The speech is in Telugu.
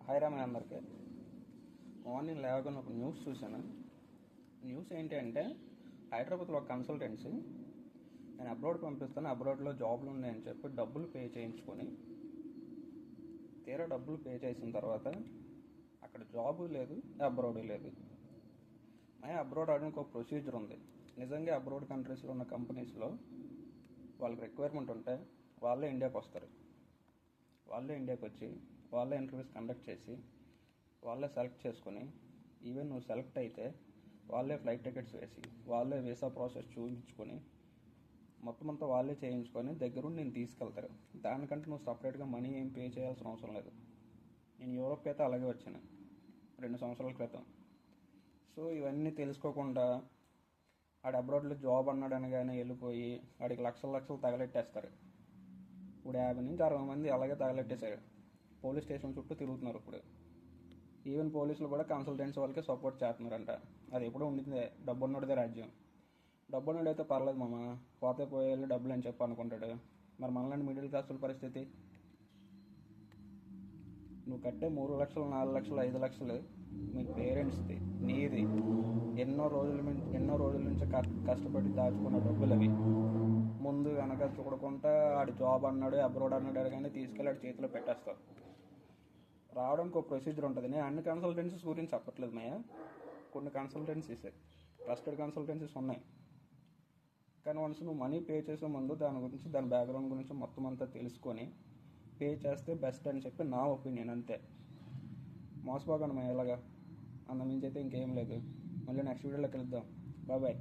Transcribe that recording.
హాయ్ రామయ్య అందరికీ. మార్నింగ్ లేవగానే ఒక న్యూస్ చూశాను. న్యూస్ ఏంటి అంటే హైదరాబాద్లో ఒక కన్సల్టెన్సీ నేను అబ్రాడ్ పంపిస్తాను, అబ్రాడ్లో జాబ్లు ఉన్నాయని చెప్పి డబ్బులు పే చేయించుకొని తీరా డబ్బులు పే చేసిన తర్వాత అక్కడ జాబు లేదు, అబ్రాడ్ లేదు. అబ్రాడ్ ఆడడానికి ఒక ప్రొసీజర్ ఉంది. నిజంగా అబ్రాడ్ కంట్రీస్లో ఉన్న కంపెనీస్లో వాళ్ళకి రిక్వైర్మెంట్ ఉంటే వాళ్ళే ఇండియాకి వస్తారు. వాళ్ళే ఇండియాకి వచ్చి వాళ్ళే ఇంటర్వ్యూస్ కండక్ట్ చేసి వాళ్ళే సెలెక్ట్ చేసుకొని, ఈవెన్ నువ్వు సెలెక్ట్ అయితే వాళ్ళే ఫ్లైట్ టికెట్స్ వేసి వాళ్ళే వీసా ప్రాసెస్ చూపించుకొని మొత్తం అంతా వాళ్ళే చేయించుకొని దగ్గరుండి నేను తీసుకెళ్తారు. దానికంటే నువ్వు సపరేట్గా మనీ ఏం పే చేయాల్సిన అవసరం లేదు. నేను యూరోప్కి అయితే అలాగే వచ్చాను 2 సంవత్సరాల క్రితం. సో ఇవన్నీ తెలుసుకోకుండా ఆడ అబ్రాడ్లో జాబ్ అన్నాడు అనగానే వెళ్ళిపోయి వాడికి లక్షలు తగలెట్టేస్తారు. ఇప్పుడు 50 నుంచి 60 మంది అలాగే తగలెట్టేశారు. పోలీస్ స్టేషన్ చుట్టూ తిరుగుతున్నారు. ఇప్పుడు ఈవెన్ పోలీసులు కూడా కన్సల్టెన్సీ వాళ్ళకి సపోర్ట్ చేస్తున్నారంట. అది ఎప్పుడూ ఉండిందే, డబ్బు ఉన్నోడిదే రాజ్యం. డబ్బు ఉన్నోడైతే పర్లేదు మామ, పోతే పోయేళ్ళు డబ్బులు అని చెప్పి అనుకుంటాడు. మరి మనలాంటి మిడిల్ క్లాసుల పరిస్థితి, నువ్వు కట్టే 3 లక్షలు 4 లక్షలు 5 లక్షలు మీ పేరెంట్స్ది, నీది, ఎన్నో రోజుల నుంచి కష్టపడి దాచుకున్న డబ్బులు అవి. ముందు వెనక చూడకుండా ఆడు జాబ్ అన్నాడు, అబ్రాడ్ అన్నాడు కానీ తీసుకెళ్ళి ఆడి చేతిలో పెట్టేస్తావు. రావడానికి ఒక ప్రొసీజర్ ఉంటుంది. నేను అన్ని కన్సల్టెన్సీస్ గురించి చెప్పట్లేదు మయ్య, కొన్ని కన్సల్టెన్సీస్ ట్రస్టెడ్ కన్సల్టెన్సీస్ ఉన్నాయి. కానీ వన్స్ నువ్వు మనీ పే చేసే ముందు దాని గురించి, దాని బ్యాక్గ్రౌండ్ గురించి మొత్తం అంతా తెలుసుకొని పే చేస్తే బెస్ట్ అని చెప్పి నా ఒపీనియన్. అంతే, మోసపోగాను మయ్య. ఇలాగా అంతమించి అయితే ఇంకేం లేదు. మళ్ళీ నెక్స్ట్ వీడియోలో కలుద్దాం. బాయ్.